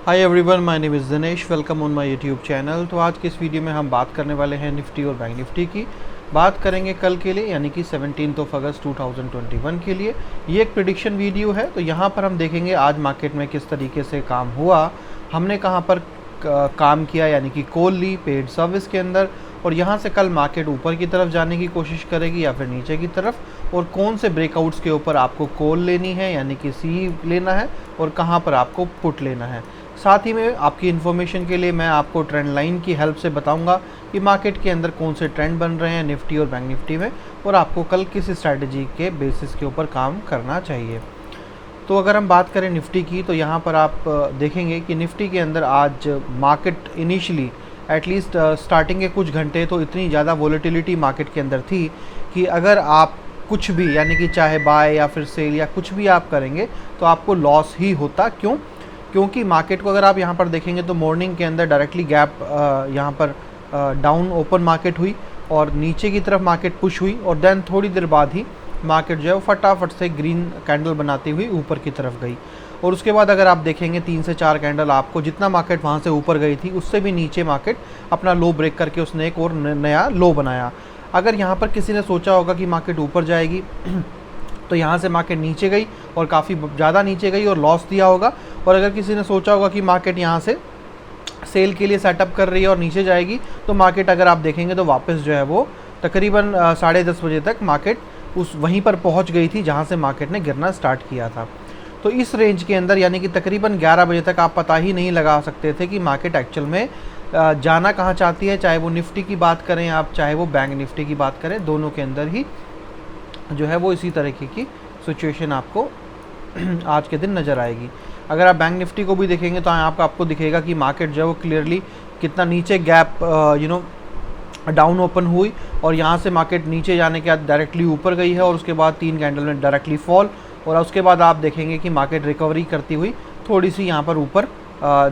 Hi everyone, my name is Dinesh. Welcome on my YouTube channel. तो आज के इस वीडियो में हम बात करने वाले हैं निफ्टी और बैंक निफ्टी की। बात करेंगे कल के लिए, यानी कि 17 अगस्त 2021 के लिए। ये एक प्रिडिक्शन वीडियो है। तो यहाँ पर हम देखेंगे आज मार्केट में किस तरीके से काम हुआ, हमने कहाँ पर काम किया, यानी कि कॉल ली पेड सर्विस के अंदर, और यहाँ से कल मार्केट ऊपर की तरफ जाने की कोशिश करेगी या फिर नीचे की तरफ, और कौन से ब्रेकआउट्स के ऊपर आपको कॉल लेनी है, यानी कि सी लेना है, और कहाँ पर आपको पुट लेना है। साथ ही में आपकी इन्फॉर्मेशन के लिए मैं आपको ट्रेंड लाइन की हेल्प से बताऊंगा कि मार्केट के अंदर कौन से ट्रेंड बन रहे हैं निफ्टी और बैंक निफ्टी में, और आपको कल किस स्ट्रैटेजी के बेसिस के ऊपर काम करना चाहिए। तो अगर हम बात करें निफ्टी की, तो यहाँ पर आप देखेंगे कि निफ्टी के अंदर आज मार्केट इनिशियली एटलीस्ट स्टार्टिंग के कुछ घंटे तो इतनी ज़्यादा वॉलेटिलिटी मार्केट के अंदर थी कि अगर आप कुछ भी, यानी कि चाहे बाय या फिर सेल या कुछ भी आप करेंगे तो आपको लॉस ही होता। क्योंकि मार्केट को अगर आप यहाँ पर देखेंगे तो मॉर्निंग के अंदर डायरेक्टली गैप यहाँ पर डाउन ओपन मार्केट हुई और नीचे की तरफ मार्केट पुश हुई, और देन थोड़ी देर बाद ही मार्केट जो है वो फटाफट से ग्रीन कैंडल बनाती हुई ऊपर की तरफ गई। और उसके बाद अगर आप देखेंगे 3 से 4 कैंडल, आपको जितना मार्केट वहाँ से ऊपर गई थी उससे भी नीचे मार्केट अपना लो ब्रेक करके उसने एक और नया लो बनाया। अगर यहाँ पर किसी ने सोचा होगा कि मार्केट ऊपर जाएगी तो यहाँ से मार्केट नीचे गई और काफ़ी ज़्यादा नीचे गई और लॉस दिया होगा। और अगर किसी ने सोचा होगा कि मार्केट यहाँ से सेल के लिए सेटअप कर रही है और नीचे जाएगी, तो मार्केट अगर आप देखेंगे तो वापस जो है वो तकरीबन 10:30 बजे तक मार्केट उस वहीं पर पहुँच गई थी जहाँ से मार्केट ने गिरना स्टार्ट किया था। तो इस रेंज के अंदर, यानी कि तकरीबन 11 बजे तक आप पता ही नहीं लगा सकते थे कि मार्केट एक्चुअल में जाना कहाँ चाहती है। चाहे वो निफ्टी की बात करें आप, चाहे वो बैंक निफ्टी की बात करें, दोनों के अंदर ही जो है वो इसी तरीके की सिचुएशन आपको आज के दिन नज़र आएगी। अगर आप बैंक निफ्टी को भी देखेंगे तो यहाँ पर आपको दिखेगा कि मार्केट जो है वो क्लियरली कितना नीचे गैप डाउन ओपन हुई, और यहाँ से मार्केट नीचे जाने के बाद डायरेक्टली ऊपर गई है, और उसके बाद 3 कैंडल में डायरेक्टली फॉल, और उसके बाद आप देखेंगे कि मार्केट रिकवरी करती हुई थोड़ी सी यहाँ पर ऊपर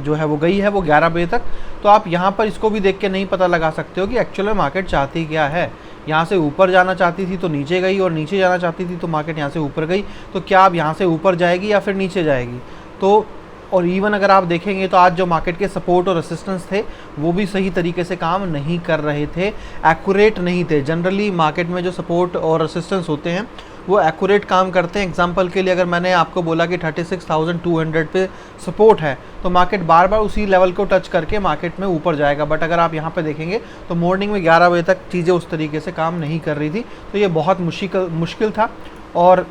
जो है वो गई है वो 11 बजे तक। तो आप यहाँ पर इसको भी देख के नहीं पता लगा सकते हो कि एक्चुअल में मार्केट चाहती क्या है। यहाँ से ऊपर जाना चाहती थी तो नीचे गई, और नीचे जाना चाहती थी तो मार्केट यहाँ से ऊपर गई। तो क्या अब यहाँ से ऊपर जाएगी या फिर नीचे जाएगी? तो और इवन अगर आप देखेंगे तो आज जो मार्केट के सपोर्ट और रेसिस्टेंस थे वो भी सही तरीके से काम नहीं कर रहे थे, एक्यूरेट नहीं थे। जनरली मार्केट में जो सपोर्ट और रेसिस्टेंस होते हैं वो एक्यूरेट काम करते हैं। एग्जांपल के लिए अगर मैंने आपको बोला कि 36,200 पे सपोर्ट है, तो मार्केट बार बार उसी लेवल को टच करके मार्केट में ऊपर जाएगा। बट अगर आप यहाँ पे देखेंगे तो मॉर्निंग में 11 बजे तक चीज़ें उस तरीके से काम नहीं कर रही थी, तो ये बहुत मुश्किल था। और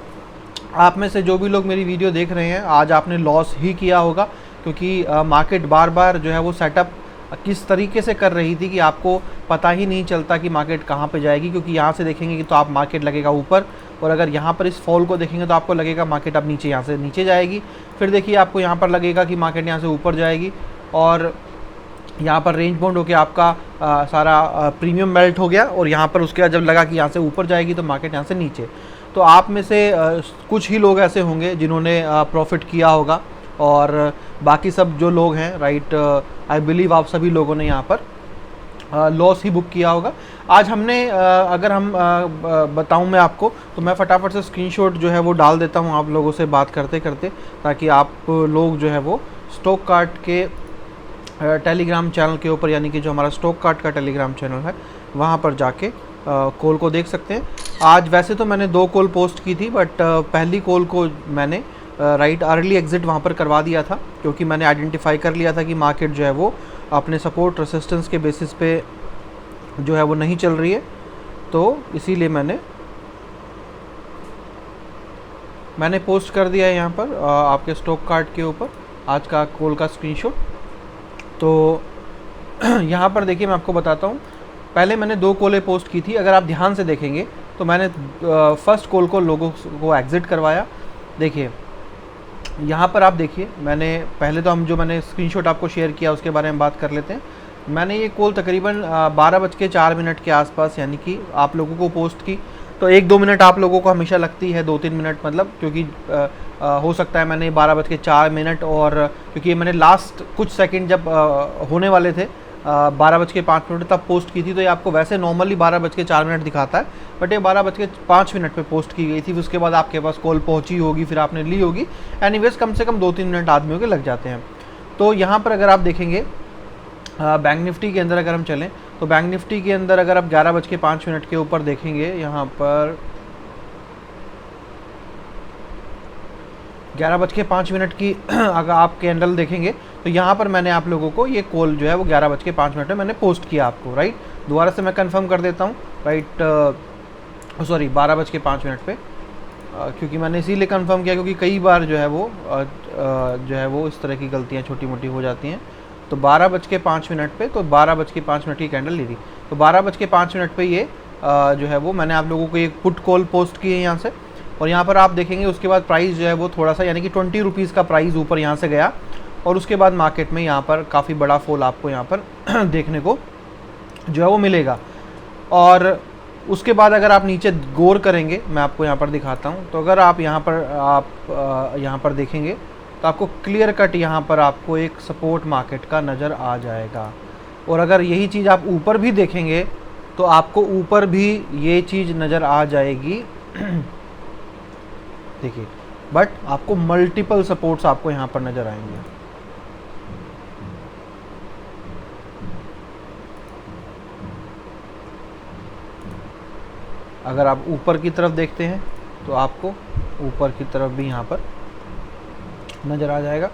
आप में से जो भी लोग मेरी वीडियो देख रहे हैं, आज आपने लॉस ही किया होगा, क्योंकि मार्केट बार बार जो है वो सेटअप किस तरीके से कर रही थी कि आपको पता ही नहीं चलता कि मार्केट कहाँ पे जाएगी। क्योंकि यहाँ से देखेंगे कि तो आप मार्केट लगेगा ऊपर, और अगर यहाँ पर इस फॉल को देखेंगे तो आपको लगेगा मार्केट अब नीचे, यहाँ से नीचे जाएगी। फिर देखिए आपको यहाँ पर लगेगा कि मार्केट यहाँ से ऊपर जाएगी, और यहाँ पर रेंज बाउंड होकर आपका सारा प्रीमियम मेल्ट हो गया, और यहाँ पर उसके बाद जब लगा कि यहाँ से ऊपर जाएगी तो मार्केट यहाँ से नीचे। तो आप में से कुछ ही लोग ऐसे होंगे जिन्होंने प्रॉफिट किया होगा, और बाकी सब जो लोग हैं, राइट, आई बिलीव आप सभी लोगों ने यहाँ पर लॉस ही बुक किया होगा। आज हमने अगर हम बताऊं मैं आपको, तो मैं फटाफट से स्क्रीनशॉट जो है वो डाल देता हूं आप लोगों से बात करते करते, ताकि आप लोग जो है वो स्टॉक कार्ट के टेलीग्राम चैनल के ऊपर, यानी कि जो हमारा स्टॉक कार्ट का टेलीग्राम चैनल है, वहां पर जाके कॉल को देख सकते हैं। आज वैसे तो मैंने 2 कॉल पोस्ट की थी, बट पहली कॉल को मैंने राइट अर्ली एग्जिट वहाँ पर करवा दिया था, क्योंकि मैंने आइडेंटिफाई कर लिया था कि मार्केट जो है वो अपने सपोर्ट रेसिस्टेंस के बेसिस पे जो है वो नहीं चल रही है। तो इसीलिए मैंने पोस्ट कर दिया है यहाँ पर आपके स्टॉक कार्ड के ऊपर आज का कॉल का स्क्रीनशॉट। तो यहाँ पर देखिए मैं आपको बताता हूँ, पहले मैंने 2 कॉलें पोस्ट की थी। अगर आप ध्यान से देखेंगे तो मैंने फर्स्ट कॉल को लोगों को एग्जिट करवाया। देखिए यहाँ पर आप देखिए, मैंने पहले तो मैंने स्क्रीनशॉट आपको शेयर किया उसके बारे में बात कर लेते हैं। मैंने ये कॉल तकरीबन 12:04 के आसपास, यानी कि आप लोगों को पोस्ट की। तो 1-2 मिनट आप लोगों को हमेशा लगती है, 2-3 मिनट मतलब, क्योंकि हो सकता है मैंने 12:04 और क्योंकि मैंने लास्ट कुछ सेकंड जब होने वाले थे 12:05 तब पोस्ट की थी, तो ये आपको वैसे नॉर्मली 12:04 दिखाता है, बट ये 12:05 पे पोस्ट की गई थी। उसके बाद आपके पास कॉल पहुंची होगी, फिर आपने ली होगी। एनीवेज कम से कम 2-3 मिनट आदमियों के लग जाते हैं। तो यहाँ पर अगर आप देखेंगे बैंक निफ्टी के अंदर अगर हम चलें तो बैंक निफ्टी के अंदर अगर आप 11:05 के ऊपर देखेंगे, यहाँ पर 11:05 की अगर आप कैंडल देखेंगे तो यहाँ पर मैंने आप लोगों को ये कॉल जो है वो 11:05 में मैंने पोस्ट किया आपको, राइट। दोबारा से मैं कंफर्म कर देता हूँ, राइट, सॉरी 12:05 पे, क्योंकि मैंने इसीलिए कंफर्म किया क्योंकि कई बार जो है वो इस तरह की गलतियाँ छोटी मोटी हो जाती हैं। तो 12:05 पे, तो 12:05 की कैंडल ली थी, तो 12:05 पे ये जो है वो मैंने आप लोगों को एक पुट कॉल पोस्ट की है यहाँ से। और यहाँ पर आप देखेंगे उसके बाद प्राइस जो है वो थोड़ा सा यानी कि 20 रुपीज़ का प्राइस ऊपर यहाँ से गया और उसके बाद मार्केट में यहाँ पर काफ़ी बड़ा फॉल आपको यहाँ पर देखने को जो है वो मिलेगा। और उसके बाद अगर आप नीचे गौर करेंगे, मैं आपको यहाँ पर दिखाता हूँ, तो अगर आप यहाँ पर देखेंगे तो आपको क्लियर कट यहाँ पर आपको एक सपोर्ट मार्केट का नज़र आ जाएगा। और अगर यही चीज़ आप ऊपर भी देखेंगे तो आपको ऊपर भी ये चीज़ नज़र आ जाएगी देखिए, बट आपको मल्टीपल सपोर्ट्स आपको यहाँ पर नज़र आएंगे। अगर आप ऊपर की तरफ देखते हैं तो आपको ऊपर की तरफ भी यहाँ पर नज़र आ जाएगा।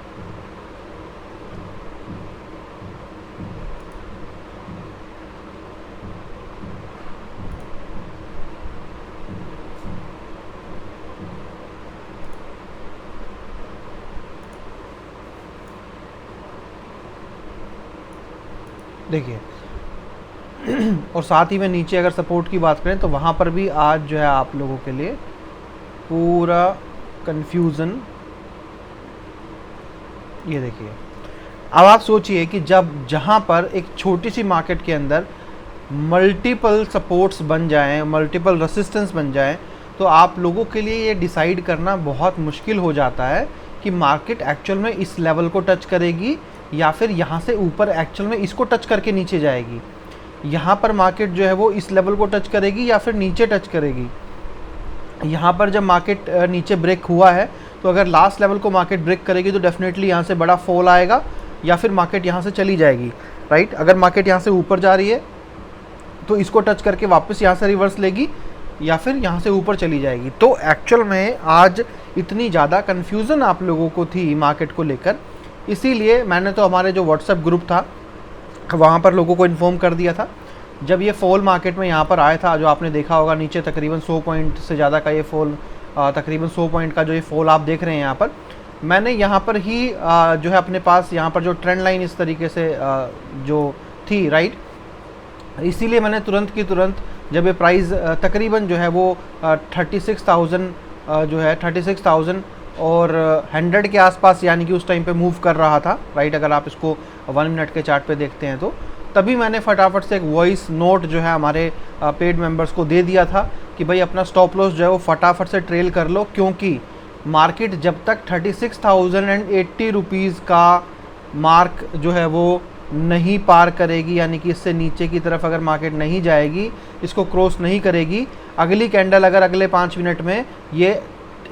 देखिए और साथ ही में नीचे अगर सपोर्ट की बात करें तो वहाँ पर भी आज जो है आप लोगों के लिए पूरा कंफ्यूजन। ये देखिए, अब आप सोचिए कि जहाँ पर एक छोटी सी मार्केट के अंदर मल्टीपल सपोर्ट्स बन जाएं, मल्टीपल रेसिस्टेंस बन जाएं, तो आप लोगों के लिए ये डिसाइड करना बहुत मुश्किल हो जाता है कि मार्केट एक्चुअल में इस लेवल को टच करेगी या फिर यहाँ से ऊपर एक्चुअल में इसको टच करके नीचे जाएगी। यहाँ पर मार्केट जो है वो इस लेवल को टच करेगी या फिर नीचे टच करेगी। यहाँ पर जब मार्केट नीचे ब्रेक हुआ है तो अगर लास्ट लेवल को मार्केट ब्रेक करेगी तो डेफिनेटली यहाँ से बड़ा फॉल आएगा या फिर मार्केट यहाँ से चली जाएगी, राइट। अगर मार्केट यहाँ से ऊपर जा रही है तो इसको टच करके वापस यहाँ से रिवर्स लेगी या फिर यहाँ से ऊपर चली जाएगी। तो एक्चुअल में आज इतनी ज़्यादा कन्फ्यूज़न आप लोगों को थी मार्केट को लेकर, इसीलिए मैंने तो हमारे जो व्हाट्सएप ग्रुप था वहाँ पर लोगों को इन्फॉर्म कर दिया था। जब ये फॉल मार्केट में यहाँ पर आया था, जो आपने देखा होगा नीचे तकरीबन 100 पॉइंट से ज़्यादा का ये फॉल, तकरीबन 100 पॉइंट का जो ये फॉल आप देख रहे हैं यहाँ पर, मैंने यहाँ पर ही जो है अपने पास यहाँ पर जो ट्रेंड लाइन इस तरीके से जो थी, राइट, इसीलिए मैंने तुरंत की तुरंत जब ये प्राइस तकरीबन जो है वो 36,000 जो है 36,000 और 100 के आसपास यानी कि उस टाइम पे मूव कर रहा था, राइट। अगर आप इसको 1 मिनट के चार्ट पे देखते हैं तो तभी मैंने फटाफट से एक वॉइस नोट जो है हमारे पेड मेंबर्स को दे दिया था कि भाई अपना स्टॉप लॉस जो है वो फटाफट से ट्रेल कर लो, क्योंकि मार्केट जब तक 36,080 रुपीज़ का मार्क जो है वो नहीं पार करेगी, यानी कि इससे नीचे की तरफ अगर मार्केट नहीं जाएगी, इसको क्रॉस नहीं करेगी, अगली कैंडल अगर अगले 5 मिनट में ये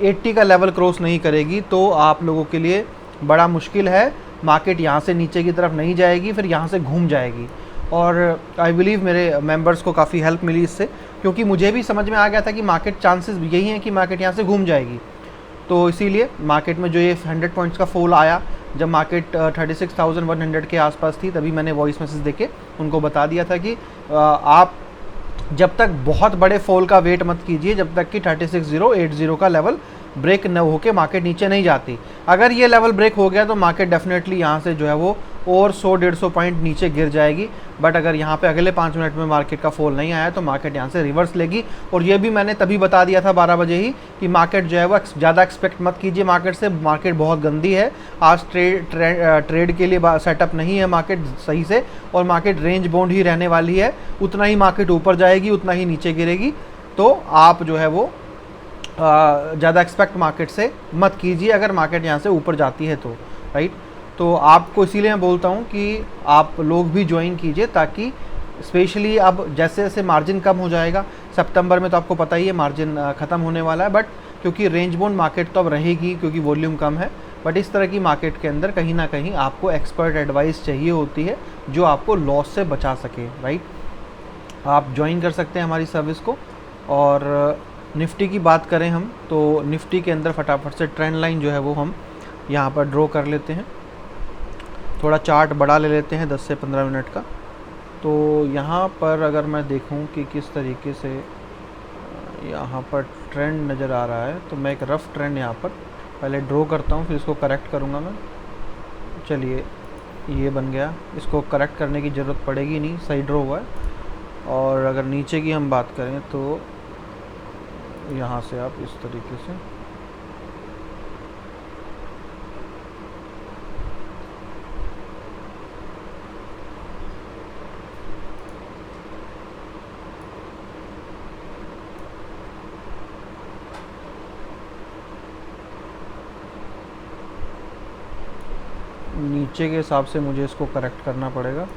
80 का लेवल क्रॉस नहीं करेगी तो आप लोगों के लिए बड़ा मुश्किल है। मार्केट यहाँ से नीचे की तरफ नहीं जाएगी, फिर यहाँ से घूम जाएगी। और आई बिलीव मेरे मेंबर्स को काफ़ी हेल्प मिली इससे, क्योंकि मुझे भी समझ में आ गया था कि मार्केट चांसेस यही हैं कि मार्केट यहाँ से घूम जाएगी। तो इसीलिए मार्केट में जो ये 100 पॉइंट्स का फॉल आया, जब मार्केट 36,100 के आसपास थी, तभी मैंने वॉइस मैसेज देके उनको बता दिया था कि आप जब तक बहुत बड़े फॉल का वेट मत कीजिए जब तक कि 36,080 का लेवल ब्रेक न होके मार्केट नीचे नहीं जाती। अगर ये लेवल ब्रेक हो गया तो मार्केट डेफिनेटली यहाँ से जो है वो और 100-150 पॉइंट नीचे गिर जाएगी। बट अगर यहाँ पे अगले 5 मिनट में मार्केट का फॉल नहीं आया तो मार्केट यहाँ से रिवर्स लेगी। और ये भी मैंने तभी बता दिया था 12 बजे ही कि मार्केट जो है वो ज़्यादा एक्सपेक्ट मत कीजिए मार्केट से, मार्केट बहुत गंदी है, आज ट्रेड के लिए सेटअप नहीं है मार्केट सही से, और मार्केट रेंज बाउंड ही रहने वाली है, उतना ही मार्केट ऊपर जाएगी उतना ही नीचे गिरेगी। तो आप जो है वो ज़्यादा एक्सपेक्ट मार्केट से मत कीजिए अगर मार्केट यहाँ से ऊपर जाती है तो, राइट। तो आपको इसीलिए मैं बोलता हूँ कि आप लोग भी ज्वाइन कीजिए, ताकि स्पेशली अब जैसे जैसे मार्जिन कम हो जाएगा, सितंबर में तो आपको पता ही है मार्जिन ख़त्म होने वाला है, बट क्योंकि रेंज बाउंड मार्केट तो अब रहेगी क्योंकि वॉल्यूम कम है, बट इस तरह की मार्केट के अंदर कहीं ना कहीं आपको एक्सपर्ट एडवाइस चाहिए होती है जो आपको लॉस से बचा सके, राइट। आप ज्वाइन कर सकते हैं हमारी सर्विस को। और निफ्टी की बात करें हम, तो निफ्टी के अंदर फटाफट से ट्रेंड लाइन जो है वो हम यहाँ पर ड्रॉ कर लेते हैं। थोड़ा चार्ट बड़ा ले लेते हैं 10 से 15 मिनट का। तो यहाँ पर अगर मैं देखूँ कि किस तरीके से यहाँ पर ट्रेंड नज़र आ रहा है, तो मैं एक रफ़ ट्रेंड यहाँ पर पहले ड्रॉ करता हूँ, फिर इसको करेक्ट करूँगा मैं। चलिए, ये बन गया। इसको करेक्ट करने की ज़रूरत पड़ेगी नहीं, सही ड्रॉ हुआ है। और अगर नीचे की हम बात करें तो यहाँ से आप इस तरीके से नीचे के हिसाब से मुझे इसको करेक्ट करना पड़ेगा।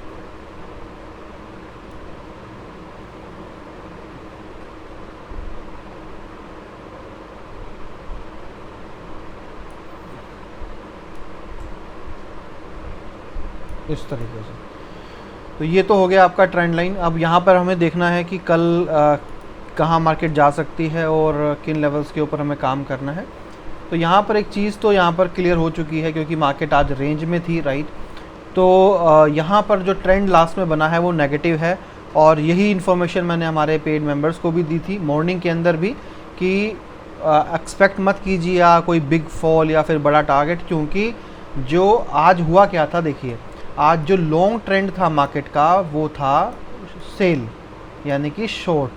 इस तरीके से। तो ये तो हो गया आपका ट्रेंड लाइन। अब यहाँ पर हमें देखना है कि कल कहाँ मार्केट जा सकती है और किन लेवल्स के ऊपर हमें काम करना है। तो यहाँ पर एक चीज़ तो यहाँ पर क्लियर हो चुकी है, क्योंकि मार्केट आज रेंज में थी, राइट। तो यहाँ पर जो ट्रेंड लास्ट में बना है वो नेगेटिव है, और यही इन्फॉर्मेशन मैंने हमारे पेड मेंबर्स को भी दी थी मॉर्निंग के अंदर भी, कि एक्सपेक्ट मत कीजिए या कोई बिग फॉल या फिर बड़ा टारगेट, क्योंकि जो आज हुआ क्या था, देखिए आज जो लॉन्ग ट्रेंड था मार्केट का वो था सेल, यानी कि शॉर्ट।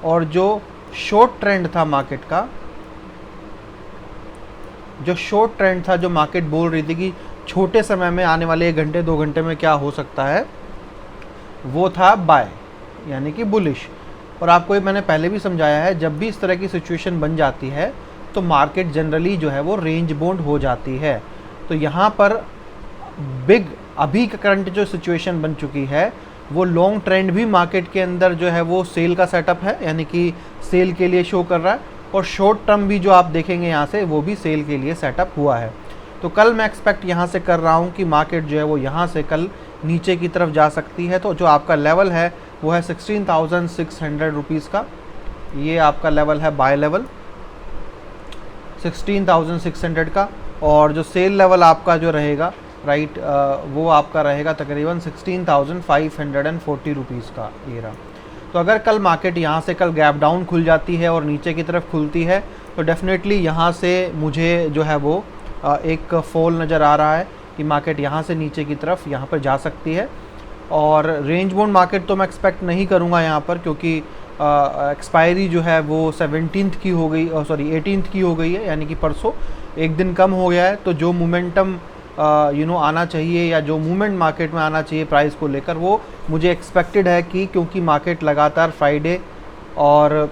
और जो शॉर्ट ट्रेंड था मार्केट का, जो शॉर्ट ट्रेंड था, जो मार्केट बोल रही थी कि छोटे समय में आने वाले 1 घंटे 2 घंटे में क्या हो सकता है, वो था बाय, यानी कि बुलिश। और आपको ये मैंने पहले भी समझाया है, जब भी इस तरह की सिचुएशन बन जाती है तो मार्केट जनरली जो है वो रेंज बाउंड हो जाती है। तो यहाँ पर बिग अभी का करंट जो सिचुएशन बन चुकी है, वो लॉन्ग ट्रेंड भी मार्केट के अंदर जो है वो सेल का सेटअप है, यानी कि सेल के लिए शो कर रहा है। और शॉर्ट टर्म भी जो आप देखेंगे यहाँ से, वो भी सेल के लिए सेटअप हुआ है। तो कल मैं एक्सपेक्ट यहाँ से कर रहा हूँ कि मार्केट जो है वो यहाँ से कल नीचे की तरफ जा सकती है। तो जो आपका लेवल है वो है 16,600 रुपीज़ का, ये आपका लेवल है बाय लेवल 16,600 का। और जो सेल लेवल आपका जो रहेगा, राइट, वो आपका रहेगा तकरीबन 16,540 रुपीज़ का, ये रहा। तो अगर कल मार्केट यहाँ से कल गैप डाउन खुल जाती है और नीचे की तरफ खुलती है, तो डेफिनेटली यहाँ से मुझे जो है वो एक फॉल नज़र आ रहा है कि मार्केट यहाँ से नीचे की तरफ यहाँ पर जा सकती है। और रेंज बाउंड मार्केट तो मैं एक्सपेक्ट नहीं करूँगा यहाँ पर, क्योंकि एक्सपायरी जो है वो 17th की हो गई, 18th की हो गई है, यानी कि परसों एक दिन कम हो गया है। तो जो मोमेंटम आना चाहिए, या जो मूवमेंट मार्केट में आना चाहिए प्राइस को लेकर, वो मुझे एक्सपेक्टेड है कि क्योंकि मार्केट लगातार फ्राइडे और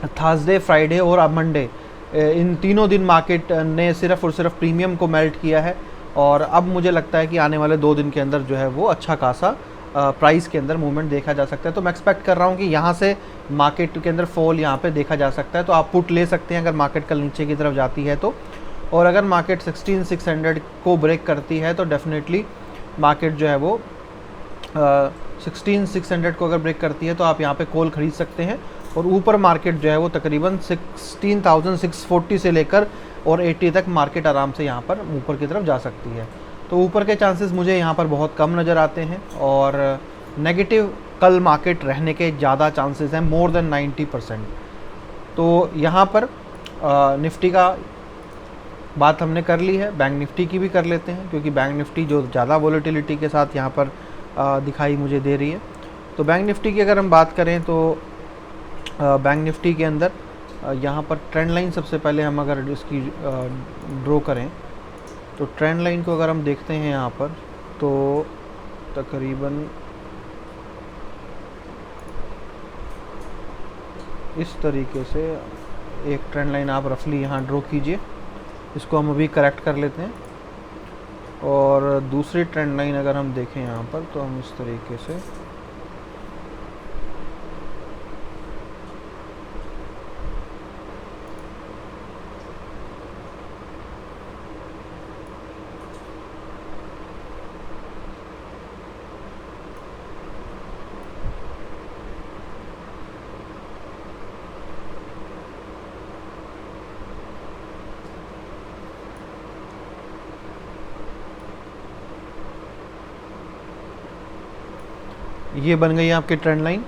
थर्सडे, फ्राइडे और अब मंडे, इन तीनों दिन मार्केट ने सिर्फ और सिर्फ प्रीमियम को मेल्ट किया है। और अब मुझे लगता है कि आने वाले 2 दिन के अंदर जो है वो अच्छा खासा प्राइस के अंदर मूवमेंट देखा जा सकता है। तो मैं एक्सपेक्ट कर रहा हूँ कि यहाँ से मार्केट के अंदर फॉल यहाँ पे देखा जा सकता है। तो आप पुट ले सकते हैं अगर मार्केट कल नीचे की तरफ जाती है तो। और अगर मार्केट 16,600 को ब्रेक करती है तो डेफिनेटली मार्केट जो है वो 16,600 को अगर ब्रेक करती है तो आप यहाँ पे कॉल खरीद सकते हैं। और ऊपर मार्केट जो है वो तकरीबन 16,640 से लेकर और 80 तक मार्केट आराम से यहाँ पर ऊपर की तरफ जा सकती है। तो ऊपर के चांसेस मुझे यहाँ पर बहुत कम नज़र आते हैं, और नेगेटिव कल मार्केट रहने के ज़्यादा चांसेस हैं, मोर देन 90%। तो यहाँ पर निफ्टी का बात हमने कर ली है, बैंक निफ्टी की भी कर लेते हैं, क्योंकि बैंक निफ्टी जो ज़्यादा वॉलेटिलिटी के साथ यहाँ पर दिखाई मुझे दे रही है। तो बैंक निफ्टी की अगर हम बात करें तो बैंक निफ्टी के अंदर यहाँ पर ट्रेंड लाइन सबसे पहले हम अगर इसकी ड्रॉ करें, तो ट्रेंड लाइन को अगर हम देखते हैं यहाँ पर, तो तकरीबन इस तरीके से एक ट्रेंड लाइन आप रफली यहाँ ड्रॉ कीजिए। इसको हम अभी करेक्ट कर लेते हैं। और दूसरी ट्रेंड लाइन अगर हम देखें यहाँ पर, तो हम इस तरीके से ये बन गई है आपकी ट्रेंड लाइन।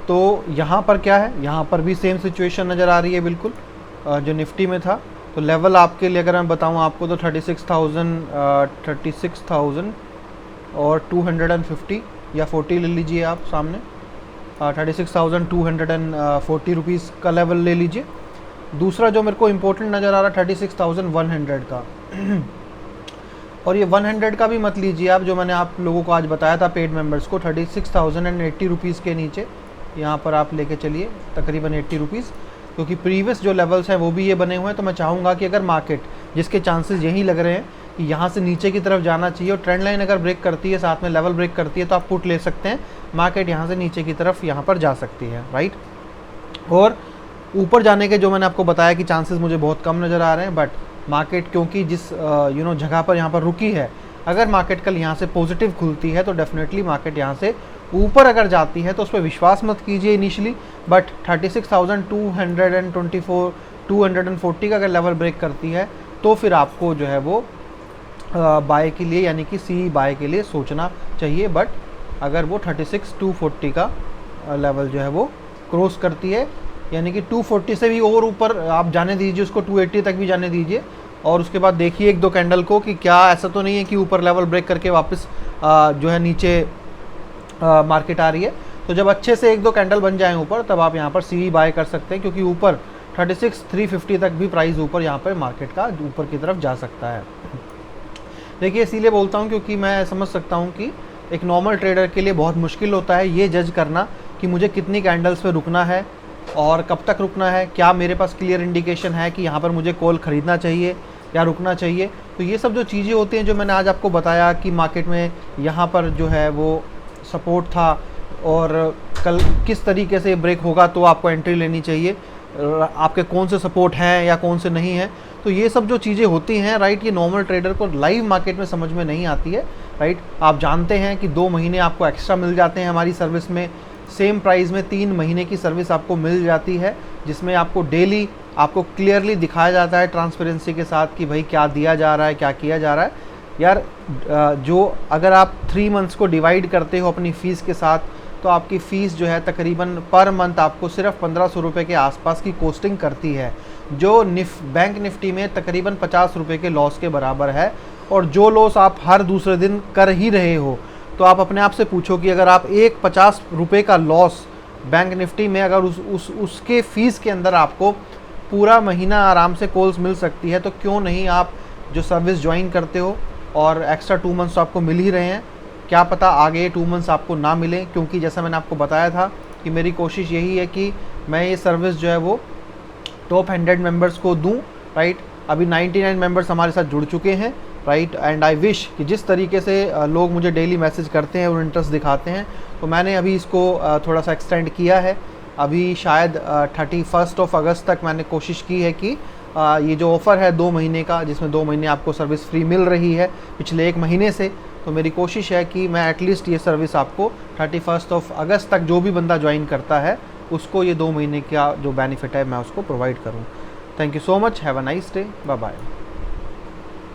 तो यहाँ पर क्या है, यहाँ पर भी सेम सिचुएशन नज़र आ रही है बिल्कुल जो निफ्टी में था। तो लेवल आपके लिए अगर मैं बताऊँ आपको तो 36,000 और 250 या 40 ले लीजिए आप सामने, 36,240 रुपीज़ का लेवल ले लीजिए। दूसरा जो मेरे को इम्पोर्टेंट नज़र आ रहा है 36,100 का और ये 100 का भी मत लीजिए आप, जो मैंने आप लोगों को आज बताया था पेड मेंबर्स को 36,080 रुपीज़ के नीचे यहाँ पर आप लेके चलिए तकरीबन 80 रुपीज़, क्योंकि प्रीवियस जो लेवल्स हैं वो भी ये बने हुए हैं। तो मैं चाहूँगा कि अगर मार्केट, जिसके चांसेस यही लग रहे हैं कि यहाँ से नीचे की तरफ जाना चाहिए और ट्रेंड लाइन अगर ब्रेक करती है, साथ में लेवल ब्रेक करती है, तो आप पुट ले सकते हैं। मार्केट यहाँ से नीचे की तरफ यहाँ पर जा सकती है, राइट। और ऊपर जाने के जो मैंने आपको बताया कि चांसेस मुझे बहुत कम नज़र आ रहे हैं, बट मार्केट क्योंकि जिस जगह पर यहाँ पर रुकी है, अगर मार्केट कल यहाँ से पॉजिटिव खुलती है तो डेफिनेटली मार्केट यहाँ से ऊपर अगर जाती है तो उस पर विश्वास मत कीजिए इनिशियली, बट 36,224 240 का अगर लेवल ब्रेक करती है तो फिर आपको जो है वो बाय के लिए यानी कि सी बाय के लिए सोचना चाहिए। बट अगर वो 36,240 का लेवल जो है वो क्रॉस करती है, यानी कि 240 से भी और ऊपर आप जाने दीजिए उसको, 280 तक भी जाने दीजिए और उसके बाद देखिए एक दो कैंडल को कि क्या ऐसा तो नहीं है कि ऊपर लेवल ब्रेक करके वापस जो है नीचे मार्केट आ रही है। तो जब अच्छे से एक दो कैंडल बन जाएं ऊपर, तब आप यहाँ पर सी बाय कर सकते हैं, क्योंकि ऊपर 36,350 तक भी प्राइस ऊपर यहाँ पर मार्केट का ऊपर की तरफ जा सकता है। देखिए इसीलिए बोलता हूँ क्योंकि मैं समझ सकता हूँ कि एक नॉर्मल ट्रेडर के लिए बहुत मुश्किल होता है ये जज करना कि मुझे कितनी कैंडल्स पे रुकना है और कब तक रुकना है, क्या मेरे पास क्लियर इंडिकेशन है कि यहाँ पर मुझे कॉल ख़रीदना चाहिए या रुकना चाहिए। तो ये सब जो चीज़ें होती हैं जो मैंने आज आपको बताया कि मार्केट में यहाँ पर जो है वो सपोर्ट था और कल किस तरीके से ब्रेक होगा तो आपको एंट्री लेनी चाहिए, आपके कौन से सपोर्ट हैं या कौन से नहीं हैं। तो ये सब जो चीज़ें होती हैं, राइट, ये नॉर्मल ट्रेडर को लाइव मार्केट में समझ में नहीं आती है, राइट। आप जानते हैं कि 2 महीने आपको एक्स्ट्रा मिल जाते हैं हमारी सर्विस में, सेम प्राइस में 3 महीने की सर्विस आपको मिल जाती है, जिसमें आपको डेली आपको क्लियरली दिखाया जाता है ट्रांसपेरेंसी के साथ कि भाई क्या दिया जा रहा है, क्या किया जा रहा है। यार जो अगर आप 3 मंथ्स को डिवाइड करते हो अपनी फ़ीस के साथ, तो आपकी फ़ीस जो है तकरीबन पर मंथ आपको सिर्फ 1500 रुपये के आसपास की कॉस्टिंग करती है, जो बैंक निफ्टी में तकरीबन 50 रुपये के लॉस के बराबर है। और जो लॉस आप हर दूसरे दिन कर ही रहे हो, तो आप अपने आप से पूछो कि अगर आप एक 50 रुपये का लॉस बैंक निफ्टी में अगर उसके फ़ीस के अंदर आपको पूरा महीना आराम से कॉल्स मिल सकती है, तो क्यों नहीं आप जो सर्विस ज्वाइन करते हो। और एक्स्ट्रा 2 मंथ्स तो आपको मिल ही रहे हैं, क्या पता आगे 2 मंथ्स आपको ना मिले, क्योंकि जैसा मैंने आपको बताया था कि मेरी कोशिश यही है कि मैं ये सर्विस जो है वो टॉप 100 मेंबर्स को दूं, राइट। अभी 99 मेंबर्स हमारे साथ जुड़ चुके हैं, राइट। एंड आई विश कि जिस तरीके से लोग मुझे डेली मैसेज करते हैं और इंटरेस्ट दिखाते हैं, तो मैंने अभी इसको थोड़ा सा एक्सटेंड किया है। अभी शायद 31 अगस्त तक मैंने कोशिश की है कि ये जो ऑफ़र है 2 महीने का, जिसमें 2 महीने आपको सर्विस फ्री मिल रही है पिछले 1 महीने से, तो मेरी कोशिश है कि मैं एटलीस्ट ये सर्विस आपको 31 अगस्त तक जो भी बंदा ज्वाइन करता है उसको ये 2 महीने का जो बेनिफिट है मैं उसको प्रोवाइड करूँ। Thank you so much, have a nice day, bye bye.